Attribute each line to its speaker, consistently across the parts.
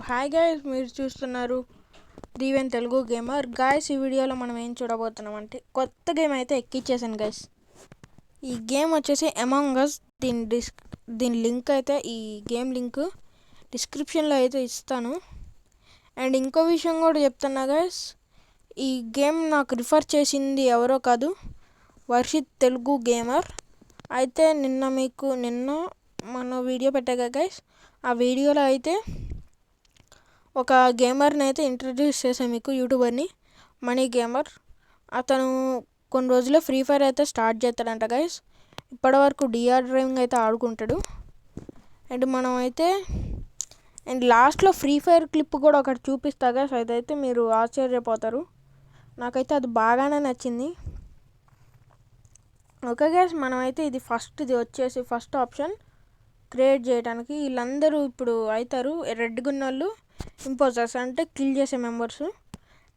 Speaker 1: Hi guys, మీరు చూస్తున్నారు Deeven Telugu gamer. Guys, ఈ వీడియోలో మనం ఏం చూడబోతున్నాం అంటే కొత్త గేమ్ అయితే ఎక్కిచ్చేసాను గైస్. ఈ గేమ్ వచ్చేసి అమాంగ్ అస్. దీని లింక్ అయితే, ఈ గేమ్ లింక్ డిస్క్రిప్షన్లో అయితే ఇస్తాను. అండ్ ఇంకో విషయం కూడా చెప్తున్నా గైస్, ఈ గేమ్ నాకు రిఫర్ చేసింది ఎవరో కాదు, వర్షిత్ తెలుగు గేమర్. అయితే నిన్న మన వీడియో పెట్టాగా గైస్, ఆ వీడియోలో అయితే ఒక గేమర్ని అయితే ఇంట్రడ్యూస్ చేశాను మీకు, యూట్యూబర్ని, మనీ గేమర్. అతను కొన్ని రోజుల్లో ఫ్రీ ఫైర్ అయితే స్టార్ట్ చేస్తాడంట గైస్. ఇప్పటివరకు డిఆర్ డ్రైవింగ్ అయితే ఆడుకుంటాడు. అండ్ మనం అయితే అండ్ లాస్ట్లో ఫ్రీ ఫైర్ క్లిప్ కూడా ఒకటి చూపిస్తా గైస్, అదైతే మీరు ఆశ్చర్యపోతారు. నాకైతే అది బాగానే నచ్చింది. ఓకే గైస్, మనమైతే ఇది వచ్చేసి ఫస్ట్ ఆప్షన్ క్రియేట్ చేయడానికి. వీళ్ళందరూ ఇప్పుడు అవుతారు రెడ్ గున్నోళ్ళు, ఇంపోజర్స్ అంటే కిల్ చేసే మెంబర్స్.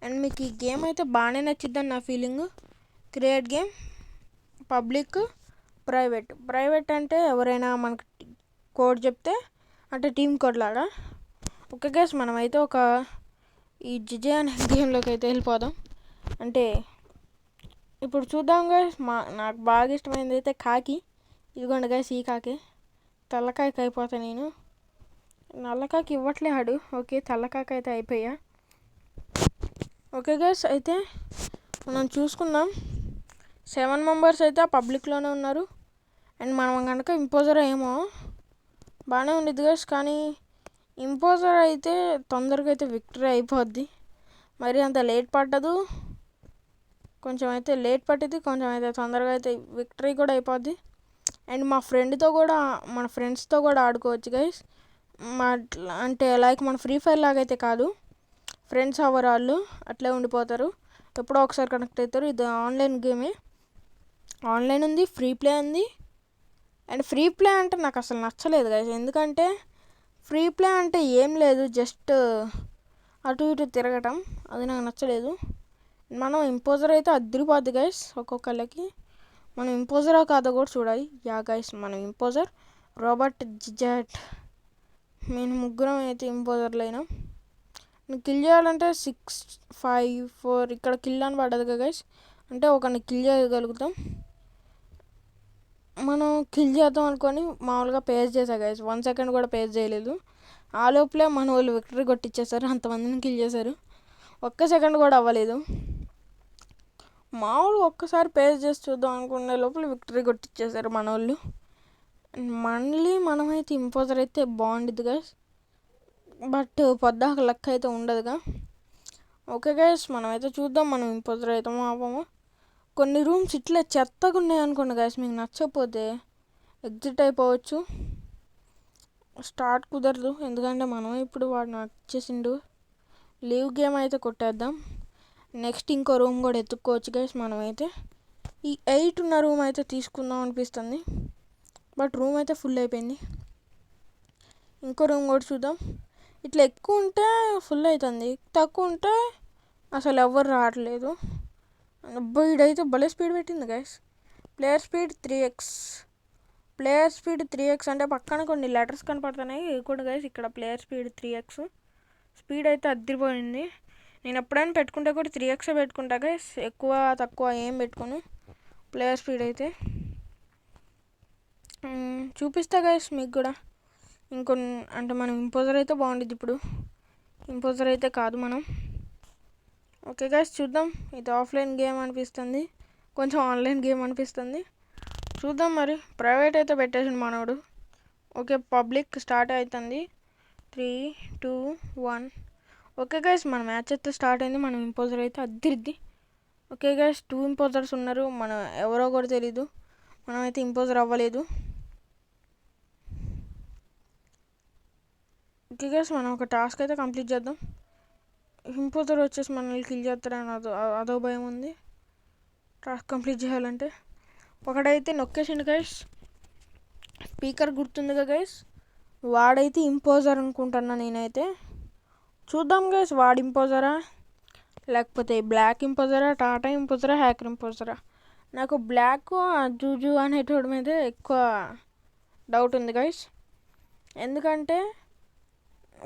Speaker 1: అండ్ మీకు ఈ గేమ్ అయితే బాగానే నచ్చిద్దని నా feeling. Create game, public, private అంటే ఎవరైనా మనకు కోడ్ చెప్తే, అంటే టీమ్ కోడ్ లాగా. ఓకే గైస్, మనమైతే ఈ జిజే అనే గేమ్లోకి అయితే వెళ్ళిపోదాం. అంటే ఇప్పుడు చూద్దాం గైస్. నాకు బాగా ఇష్టమైనది అయితే కాకి. ఇదిగోండి గైస్, ఈ కాకి. తెల్లకాయకి అయిపోతా నేను, నల్లకాకి ఇవ్వట్లేడు. ఓకే, తెల్లకాకి అయితే అయిపోయా. ఓకే గైస్, అయితే మనం చూసుకుందాం. 7 మెంబర్స్ అయితే ఆ పబ్లిక్లోనే ఉన్నారు. అండ్ మనం కనుక ఇంపోజర్ ఏమో బాగానే ఉండిద్ది గైస్, కానీ ఇంపోజర్ అయితే తొందరగా అయితే విక్టరీ అయిపోద్ది. మరి అంత లేట్ పట్టదు, కొంచెం అయితే లేట్ పట్టిద్ది, కొంచెం అయితే తొందరగా అయితే విక్టరీ కూడా అయిపోద్ది. అండ్ మన ఫ్రెండ్స్తో కూడా ఆడుకోవచ్చు గైస్. అంటే లైక్ మన ఫ్రీ ఫైర్ లాగా అయితే కాదు, ఫ్రెండ్స్ అవర్ వాళ్ళు అట్లే ఉండిపోతారు, ఎప్పుడో ఒకసారి కనెక్ట్ అవుతారు. ఇది ఆన్లైన్ గేమే, ఆన్లైన్ ఉంది, ఫ్రీ ప్లే ఉంది. అండ్ ఫ్రీ ప్లే అంటే నాకు అసలు నచ్చలేదు గైస్, ఎందుకంటే ఫ్రీ ప్లే అంటే ఏం లేదు, జస్ట్ అటు ఇటు తిరగటం, అది నాకు నచ్చలేదు. మనం ఇంపోజర్ అయితే అదిరిపోద్ది గైస్. ఒక్కొక్కళ్ళకి మనం ఇంపోజరా కాదో కూడా చూడాలి. యా గైస్, మనం ఇంపోజర్, రాబర్ట్, జిజెట్, మేము ముగ్గురం అయితే ఇంపోజర్లు అయినాం. కిల్ చేయాలంటే 6, 5, 4 ఇక్కడ కిల్ అని పడ్డది కదా గైస్, అంటే ఒకరిని కిల్ చేయగలుగుతాం. మనం కిల్ చేద్దాం అనుకొని మామూలుగా పేస్ చేసా గైస్, 1 సెకండ్ కూడా పేస్ చేయలేదు. ఆ లోపలే మన వాళ్ళు విక్టరీ కొట్టించేశారు, అంతమందిని కిల్ చేశారు. 1 సెకండ్ కూడా అవ్వలేదు. మామూలుగా ఒక్కసారి పేస్ చేసి చూద్దాం అనుకునే లోపల విక్టరీ కొట్టించేశారు మన వాళ్ళు. మళ్ళీ మనమైతే ఇంపోజర్ అయితే బాగుండిద్ది గైస్, బట్ పొద్దాక లక్ అయితే ఉండదుగా. ఓకే గైస్, మనమైతే చూద్దాం మనం ఇంపోజర్ అవుతామో ఆపమో. కొన్ని రూమ్స్ ఇట్లా చెత్తగా ఉన్నాయి అనుకోండి గైస్, మీకు నచ్చకపోతే ఎగ్జిట్ అయిపోవచ్చు. స్టార్ట్ కుదరదు, ఎందుకంటే మనం ఇప్పుడు వాడు నచ్చేసిండు. లీవ్ గేమ్ అయితే కొట్టేద్దాం. నెక్స్ట్ ఇంకో రూమ్ కూడా ఎత్తుక్కోవచ్చు గైస్. మనమైతే ఈ 8 ఉన్న రూమ్ అయితే తీసుకుందాం అనిపిస్తుంది, బట్ రూమ్ అయితే ఫుల్ అయిపోయింది. ఇంకో రూమ్ కూడా చూద్దాం. ఇట్లా ఎక్కువ ఉంటే ఫుల్ అవుతుంది, తక్కువ ఉంటే అసలు ఎవరు రావట్లేదు. ఇడైతే భలే స్పీడ్ పెట్టింది గైస్. ప్లేయర్ స్పీడ్ 3x అంటే పక్కన కొన్ని లెటర్స్ కనపడుతున్నాయి కూడా గైస్. ఇక్కడ ప్లేయర్ స్పీడ్ 3x, స్పీడ్ అయితే అదిరిపోయింది. నేను ఎప్పుడైనా పెట్టుకుంటే కూడా 3x పెట్టుకుంటా గైస్, ఎక్కువ తక్కువ ఏం పెట్టుకోను. ప్లేయర్ స్పీడ్ అయితే చూపిస్తా గైస్ మీకు కూడా. అంటే మనం ఇంపోజర్ అయితే బాగుండిద్ది. ఇప్పుడు ఇంపోజర్ అయితే కాదు మనం. ఓకే గైస్, చూద్దాం. ఇది ఆఫ్లైన్ గేమ్ అనిపిస్తుంది, కొంచెం ఆన్లైన్ గేమ్ అనిపిస్తుంది. చూద్దాం మరి. ప్రైవేట్ అయితే పెట్టేసిండు మనోడు. ఓకే, పబ్లిక్ స్టార్ట్ అవుతుంది. 3, 2, 1. ఓకే గైస్, మన మ్యాచ్ అయితే స్టార్ట్ అయింది. మనం ఇంపోజర్ అయితే అద్దిరిద్ది. ఓకే గైస్, 2 ఇంపోజర్స్ ఉన్నారు. మనం ఎవరో కూడా తెలీదు, మనమైతే ఇంపోజర్ అవ్వలేదు. ఓకే గైస్, మనం ఒక టాస్క్ అయితే కంప్లీట్ చేద్దాం. ఇంపోజర్ వచ్చేసి మనల్ని కిల్ చేస్తారని అదో భయం ఉంది. టాస్క్ కంప్లీట్ చేయాలంటే ఒకడైతే నొక్కేసిండు గైస్. స్పీకర్ గుర్తుందిగా గైస్, వాడైతే ఇంపోజర్ అనుకుంటున్నా నేనైతే. చూద్దాం గైస్, వాడు ఇంపోజరా లేకపోతే బ్లాక్ ఇంపోజరా, టాటా ఇంపోజరా, హ్యాకర్ ఇంపోజరా. నాకు బ్లాక్ జూజు అనేటోడి మీద ఎక్కువ డౌట్ ఉంది గైస్, ఎందుకంటే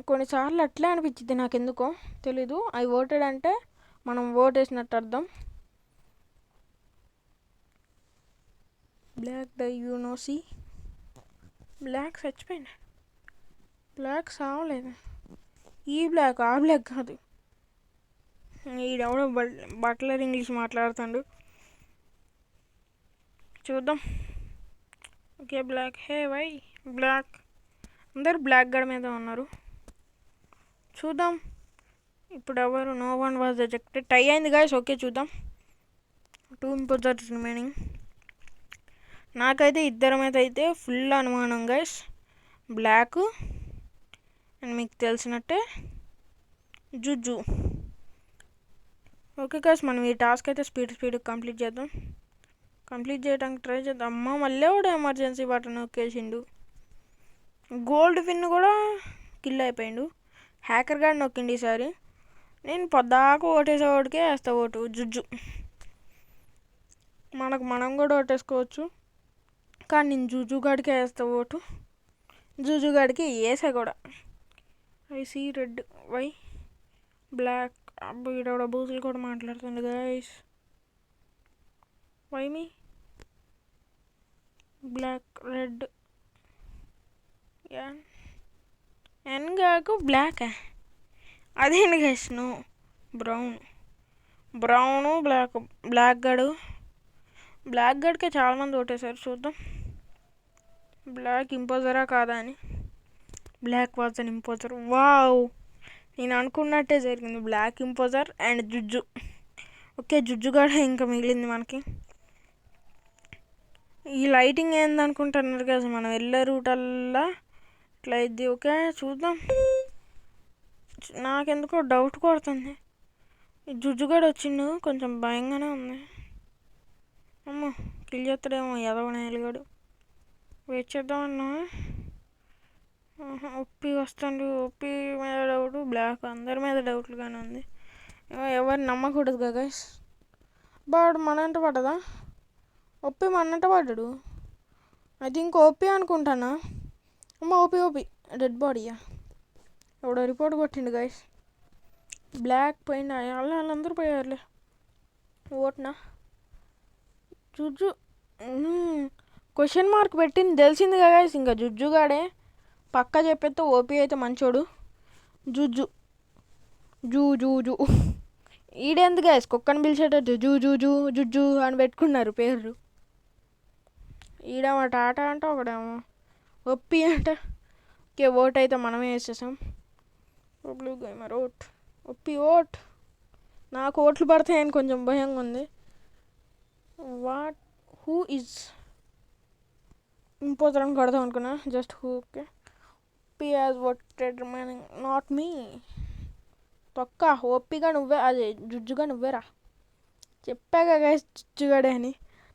Speaker 1: కొన్నిసార్లు అట్లే అనిపించింది నాకు, ఎందుకో తెలీదు. ఐ ఓటెడ్ అంటే మనం ఓటేసినట్టు అర్థం. బ్లాక్ డై యూనోసి, బ్లాక్ చచ్చిపోయింది, బ్లాక్ సావలేదు. ఈ బ్లాక్ ఆ బ్లాక్ కాదు. ఈడెవడో బట్లర్ ఇంగ్లీష్ మాట్లాడుతాడు, చూద్దాం. Okay black, hey why black, అందరు బ్లాక్ గడ మీద ఉన్నారు. చూద్దాం ఇప్పుడు ఎవరు. No one was rejected. Tie అయింది గాయస్. ఓకే చూద్దాం. 2 ఇంపోజర్స్ రిమైనింగ్. నాకైతే ఇద్దరి మీద అయితే ఫుల్ అనుమానం గైస్, బ్లాక్ అండ్ మీకు తెలిసినట్టే జుజు. ఓకే గైస్, మనం ఈ టాస్క్ అయితే స్పీడ్ కంప్లీట్ చేద్దాం. కంప్లీట్ చేయడానికి ట్రై చేద్దాం. అమ్మ మళ్ళీ కూడా ఎమర్జెన్సీ బటన్ నొక్కేసిండు. గోల్డ్ విన్ కూడా కిల్ అయిపోయిండు. హ్యాకర్ గార్డ్ నొక్కిండి ఈసారి. నేను పొద్దాకు ఓటేసేవాడికే వేస్తా ఓటు జుజు. మనం కూడా ఓటేసుకోవచ్చు, కానీ నేను జూజుగాడికే వేస్తా ఓటు. జూజుగాడికి వేసా కూడా. I see red, why black. అబ్బో ఈడవడ బూతులు కూడా మాట్లాడుతుంది guys. Why me black red ఎన్గాకు బ్లాక్. అదేంటి గైస్, నో బ్రౌను బ్లాక్ గడికే చాలామంది ఓటేశారు. చూద్దాం బ్లాక్ ఇంపోజరా కాదా అని. Black was an impostor. Wow, నేను అనుకున్నట్టే జరిగింది. బ్లాక్ ఇంపోజర్ అండ్ జుజు. ఓకే జుజు కూడా ఇంకా మిగిలింది మనకి. ఈ లైటింగ్ ఏందనుకుంటున్నారు కదా, మనం వెళ్ళే రూటల్లా ఇట్లా అయింది. ఓకే చూద్దాం. నాకెందుకో డౌట్ కొడుతుంది. ఈ జుజుగాడు వచ్చిండు, కొంచెం భయంగానే ఉంది. అమ్మో కిల్ చేస్తాడేమో ఎదవనే ఎలుగాడు. వెయిట్ చేద్దామన్నా. ఒప్పి వస్తాడు. ఒప్పి మీద డౌట్, బ్లాక్ అందరి మీద డౌట్లుగానే ఉంది. ఎవరు నమ్మకూడదు కదా గైస్. వాడు మనంట పడ్డదా? ఒప్పి మనంట పడ్డాడు. ఐ థింక్ ఓపీ అనుకుంటానా. అమ్మ ఓపీ డెడ్ బాడీయా. ఎవడో రిపోర్ట్ కొట్టిండు గైస్. బ్లాక్ పోయింది, వాళ్ళందరూ పోయారులే. ఓట్నా జుజు క్వశ్చన్ మార్క్ పెట్టింది తెలిసింది కదా గైస్. ఇంకా జుజుగాడే పక్కా చెప్పేస్తే. ఓపీ అయితే మంచోడు. జుజు జూ ఈడెందుకు గైస్ కుక్కని పిలిచేటట్టు జుజు అని పెట్టుకున్నారు పేర్లు. ఈడేమో టాటా అంట, ఒకడేమో ఒప్పి అంట. ఓకే ఓట్ అయితే మనమే వేసేసాం. పబ్లిక్ గేమర్ ఓట్, ఒప్పి ఓట్. నాకు ఓట్లు పడతాయని కొంచెం భయంగా ఉంది. హూ ఈజ్ ఇంపోజర్ అని కొడదాం అనుకున్నా, just who. Okay OP has voted remaining, not me. తొక్క ఓపీగా నువ్వే, అదే జుజ్జుగా నువ్వేరా. చెప్పాగా గైస్ జుజ్జుగాడే అని.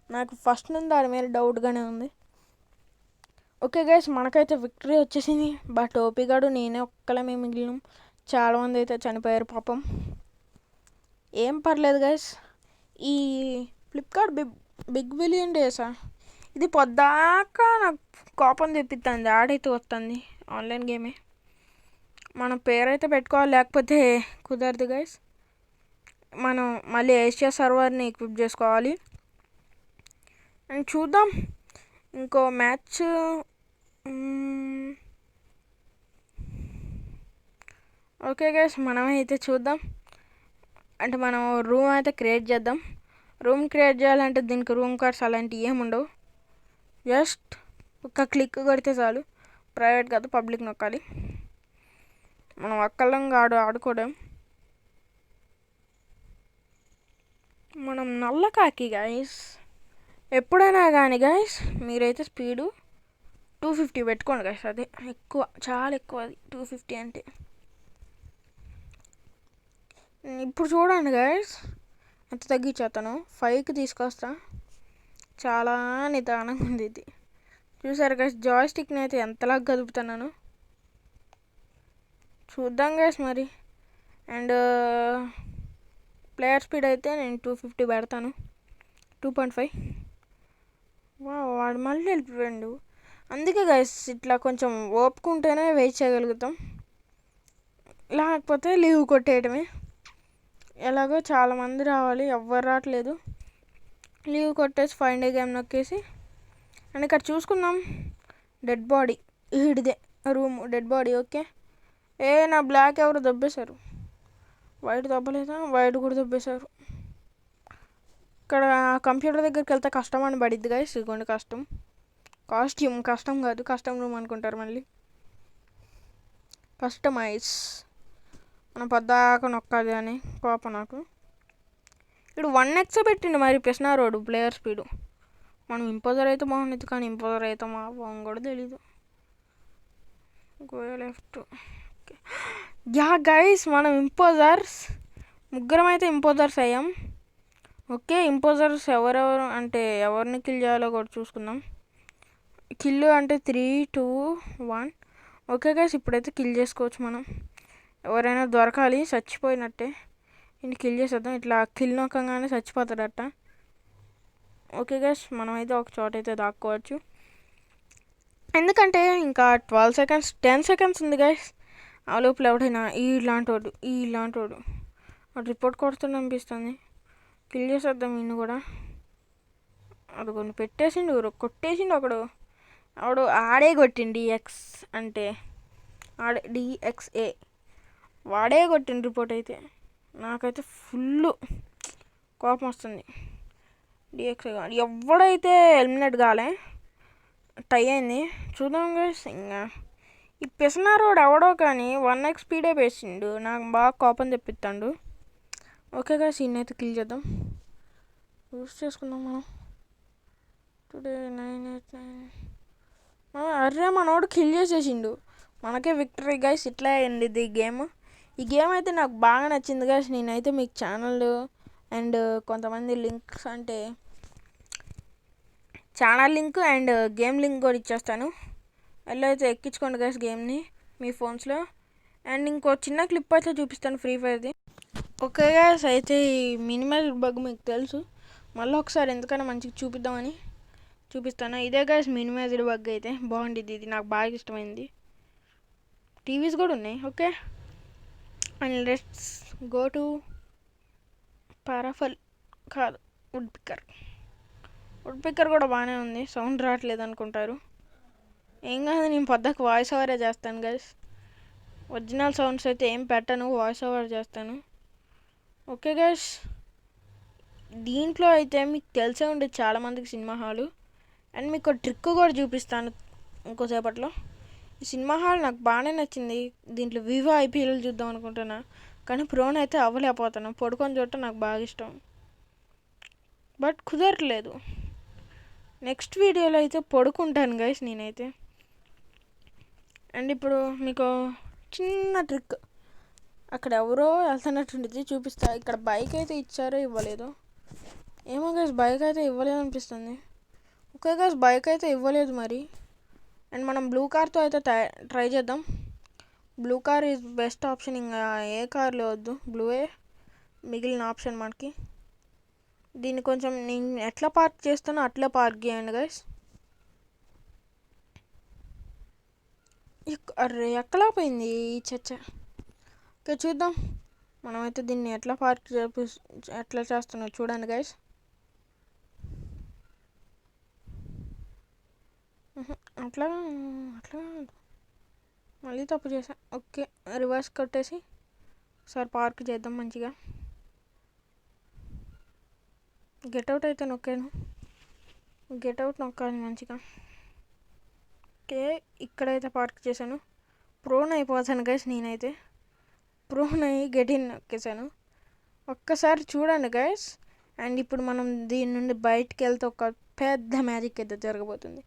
Speaker 1: నాకు ఫస్ట్ నుండి దాని మీద డౌట్గానే ఉంది. ఓకే గైస్, మనకైతే విక్టరీ వచ్చేసింది. బట్ ఓపీగాడు నేనే ఒక్కలమే మిగిలినాం. చాలామంది అయితే చనిపోయారు పాపం. ఏం పర్లేదు గైస్. ఈ ఫ్లిప్కార్ట్ బిగ్ బిలియన్ డేసా, ఇది పొద్దాకా నాకు కోపం తెప్పిస్తుంది. ఆడైతే వస్తుంది ఆన్లైన్ గేమే. మన పేరైతే పెట్టుకోవాలి, లేకపోతే కుదరదు గైస్. మనం మళ్ళీ ఏషియా సర్వర్ని ఎక్విప్ చేసుకోవాలి. అండ్ చూద్దాం ఇంకో మ్యాచ్. ఓకే గైస్, మనమైతే చూద్దాం. అంటే మనం రూమ్ అయితే క్రియేట్ చేద్దాం. రూమ్ క్రియేట్ చేయాలంటే దీనికి రూమ్ కార్డ్స్ అలాంటివి ఏమి ఉండవు. జస్ట్ ఒక క్లిక్ కొడితే చాలు. ప్రైవేట్ కాదు, పబ్లిక్ నొక్కాలి. మనం ఒక్కళ్ళంగా ఆడుకోవడం. మనం నల్ల కాకి గైస్. ఎప్పుడైనా కానీ గైస్ మీరైతే స్పీడు 250 పెట్టుకోండి గైస్. అదే ఎక్కువ, చాలా ఎక్కువ అది 250 అంటే. ఇప్పుడు చూడండి గైస్ ఎంత తగ్గించేస్తాను. 5కి తీసుకొస్తా. చాలా నిదానంగా ఉంది ఇది. చూసారు గైస్, జాయ్స్టిక్ని అయితే ఎంతలాగా కదుపుతున్నాను. చూద్దాం గైస్ మరి. అండ్ ప్లేయర్ స్పీడ్ అయితే నేను 250 పెడతాను. 2.5. వాడు మళ్ళీ వెళ్ళిపోయాడు. అందుకే గైస్ ఇట్లా కొంచెం ఓపుకుంటేనే వెయిట్ చేయగలుగుతాం. లేకపోతే లీవ్ కొట్టేయడమే. ఎలాగో చాలామంది రావాలి, ఎవ్వరు రావట్లేదు. లీవ్ కొట్టేసి ఫైండ్ ఏ గేమ్ నొక్కేసి అండ్ ఇక్కడ చూసుకుందాం. డెడ్ బాడీ ఈడిదే రూమ్, డెడ్ బాడీ. ఓకే, నా బ్లాక్ ఎవరు దొబ్బేశారు, వైట్ దొబ్బలేదా, వైట్ కూడా దొబ్బేశారు. ఇక్కడ కంప్యూటర్ దగ్గరికి వెళ్తే కష్టం అని పడిద్ది గైస్. ఇదిగోండి కాస్ట్యూమ్ కష్టం కాదు, కష్టం రూమ్ అనుకుంటారు మళ్ళీ. కస్టమైజ్ మనం పొద్దాక నొక్కాలి అని పాప నాకు. ఇప్పుడు 1x పెట్టిండు మరి పిసినారోడు ప్లేయర్ స్పీడు. మనం ఇంపోజర్ అయితే బాగుండేది, కానీ ఇంపోజర్ అయితే మా బాగుంది కూడా తెలీదు. Go left. యా గైస్, మనం ఇంపోజర్స్ ముగ్గురం అయితే ఇంపోజర్స్ అయ్యాం. ఓకే, ఇంపోజర్స్ ఎవరెవరు అంటే ఎవరిని కిల్ చేయాలో కూడా చూసుకుందాం. కిల్ అంటే 3, 2, 1. ఓకే గైస్, ఇప్పుడైతే కిల్ చేసుకోవచ్చు మనం. ఎవరైనా దొరకాలి, చచ్చిపోయినట్టే. ఇంటి కిల్ చేసేద్దాం. ఇట్లా కిల్ నొక్కగానే చచ్చిపోతాడట. ఓకే గైస్, మనమైతే ఒక చోట అయితే దాక్కోవచ్చు. ఎందుకంటే ఇంకా 12 సెకండ్స్ 10 సెకండ్స్ ఉంది గైస్. ఆ లోపల ఎవడైనా ఇలాంటోడు రిపోర్ట్ కొడుతున్నా అనిపిస్తుంది. కిల్ చేసేద్దాం ఇన్ని కూడా. అది కొన్ని పెట్టేసిండు, కొట్టేసిండు ఒకడు. ఆడే కొట్టిండు డిఎక్స్ అంటే DXA వాడే కొట్టిండు రిపోర్ట్ అయితే. నాకైతే ఫుల్ కోపం వస్తుంది. DXA ఎవడైతే ఎలిమినేట్ కాలే, టై అయింది. చూద్దాం గైస్. ఇంకా ఈ పిసనారోడు ఎవడో కానీ 1x స్పీడే వేసిండు, నాకు బాగా కోపం తెప్పిస్తాడు. ఓకే గైస్, ఈయనైతే కిల్ చేద్దాం, యూస్ చేసుకుందాం మనం. టుడే 989. అర్రే మనోడు కిల్ చేసేసిండు, మనకే విక్టరీ గైస్. ఇట్లా అయింది ఈ గేమ్. ఈ గేమ్ అయితే నాకు బాగా నచ్చింది గైస్. నేనైతే మీకు ఛానల్ అండ్ కొంతమంది లింక్స్ అంటే channel link and game link కూడా ఇచ్చేస్తాను. ఎలా అయితే ఎక్కించుకోండి గైస్ గేమ్ని మీ ఫోన్స్లో. అండ్ ఇంకో చిన్న క్లిప్ అయితే చూపిస్తాను ఫ్రీ ఫైర్ది. ఓకే గైస్, అయితే ఈ మినిమల్ బగ్ మీకు తెలుసు, మళ్ళీ ఒకసారి ఎందుకైనా మంచిగా చూపిద్దామని చూపిస్తాను. ఇదే గైస్ మినిమైజ్డ్ బగ్ అయితే బాగుండిద్ది, ఇది నాకు బాగా ఇష్టమైంది. టీవీస్ కూడా ఉన్నాయి. Okay, and let's go to పారాఫల్ కాదు వుడ్ పిక్కర్ కూడా బాగానే ఉంది. సౌండ్ రావట్లేదు అనుకుంటారు, ఏం కాదు. నేను పొద్దుకు వాయిస్ ఓవరే చేస్తాను గైస్. ఒరిజినల్ సౌండ్స్ అయితే ఏం పెట్టను, వాయిస్ ఓవర్ చేస్తాను. ఓకే గైస్, దీంట్లో అయితే మీకు తెలిసే ఉండేది చాలామందికి సినిమా హాలు. అండ్ మీకు ఒక ట్రిక్ కూడా చూపిస్తాను ఇంకోసేపట్లో. ఈ సినిమా హాల్ నాకు బాగానే నచ్చింది. దీంట్లో వివో IPL చూద్దాం అనుకుంటున్నా, కానీ ప్రోన్ అయితే అవ్వలేకపోతాను. పడుకొని చూడటం నాకు బాగా ఇష్టం, బట్ కుదరట్లేదు. నెక్స్ట్ వీడియోలో అయితే పడుకుంటాను గైస్ నేనైతే. అండ్ ఇప్పుడు మీకు చిన్న ట్రిక్, అక్కడ ఎవరో వెళ్తున్నట్టుండిది చూపిస్తా. ఇక్కడ బైక్ అయితే ఇచ్చారో ఇవ్వలేదు ఏమో గైస్, బైక్ అయితే ఇవ్వలేదు అనిపిస్తుంది. ఓకే గైస్, బైక్ అయితే ఇవ్వలేదు మరి. అండ్ మనం బ్లూ కార్తో అయితే ట్రై చేద్దాం. Blue car is best option. ఇంకా ఏ కార్లో వద్దు, బ్లూవే మిగిలిన ఆప్షన్ మనకి. దీన్ని కొంచెం నేను ఎట్లా పార్క్ చేస్తానో అట్లా పార్క్ చేయండి గైస్. అర్రే ఎక్కలేకపోయింది ఈ చచ్చ. ఓకే చూద్దాం మనమైతే దీన్ని ఎట్లా పార్క్ ఎట్లా చేస్తున్నాం చూడండి గైస్. అట్లా మళ్ళీ తప్పు చేసా. ఓకే, రివర్స్ కొట్టేసి ఒకసారి పార్క్ చేద్దాం మంచిగా. గెట్అవుట్ అయితే నొక్కాను, గెట్అవుట్ నొక్కాలి మంచిగా. ఓకే, ఇక్కడైతే పార్క్ చేశాను. ప్రోన్ అయిపోతాను గైస్ నేనైతే. ప్రోన్ అయ్యి గెటిన్ నొక్కేసాను. ఒక్కసారి చూడండి గైస్. అండ్ ఇప్పుడు మనం దీని నుండి బయటికి వెళ్తే ఒక పెద్ద మ్యాజిక్ అయితే జరగబోతుంది.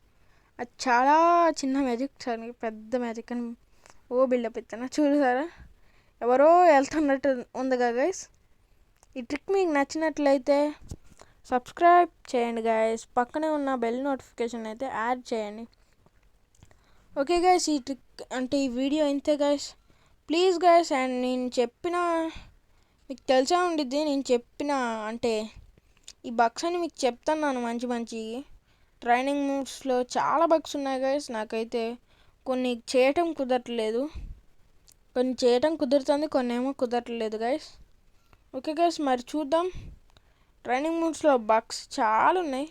Speaker 1: అది చాలా చిన్న మ్యాజిక్, చాలా పెద్ద మ్యాజిక్ అని బిల్డప్ ఇస్తాను చూసారా. ఎవరో వెళ్తున్నట్టు ఉందిగా గైస్. ఈ ట్రిక్ మీకు నచ్చినట్లయితే సబ్స్క్రైబ్ చేయండి గైస్. పక్కనే ఉన్న బెల్ నోటిఫికేషన్ అయితే యాడ్ చేయండి. ఓకే గైస్, ఈ ట్రిక్ అంటే ఈ వీడియో ఇంతే గైస్. ప్లీజ్ గైస్, అండ్ నేను చెప్పిన మీకు తెలిసే ఉండిద్ది, నేను చెప్పిన అంటే ఈ బగ్స్ అని మీకు చెప్తున్నాను. మంచి ట్రైనింగ్ మూవ్స్లో చాలా బగ్స్ ఉన్నాయి గైస్. నాకైతే కొన్ని చేయటం కుదరట్లేదు. కొన్ని చేయటం కుదురుతుంది, కొన్ని ఏమో కుదరట్లేదు గైస్. ఓకే గైస్, మరి చూద్దాం. ట్రైనింగ్ మోడ్స్లో బగ్స్ చాలా ఉన్నాయి,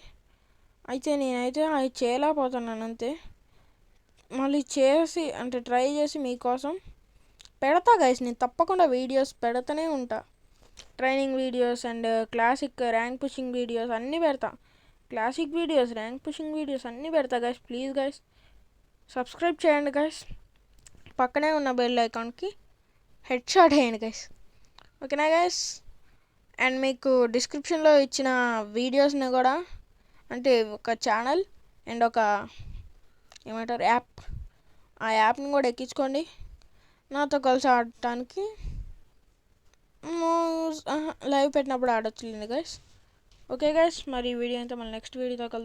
Speaker 1: అయితే నేనైతే అవి చేయలేకపోతున్నాను అంతే. మళ్ళీ చేసి అంటే ట్రై చేసి మీకోసం పెడతా గైస్. నేను తప్పకుండా వీడియోస్ పెడతానే ఉంటా. Training videos and classic rank pushing videos అన్నీ పెడతా. Classic videos, rank pushing videos అన్నీ పెడతా గైస్. ప్లీజ్ గైస్ సబ్స్క్రైబ్ చేయండి గైస్. పక్కనే ఉన్న బెల్ ఐకాన్కి హెడ్ షాట్ వేయండి గైస్. ఓకేనా గైస్? అండ్ మీకు డిస్క్రిప్షన్లో ఇచ్చిన వీడియోస్ని కూడా, అంటే ఒక ఛానల్ అండ్ ఒక ఏమంటారు యాప్, ఆ యాప్ని కూడా ఎక్కించుకోండి నాతో కలిసి ఆడటానికి. లైవ్ పెట్టినప్పుడు ఆడొచ్చులేండి గైస్. ఓకే గైస్, మరి ఈ వీడియో అయితే మళ్ళీ నెక్స్ట్ వీడియోతో కలుద్దాం.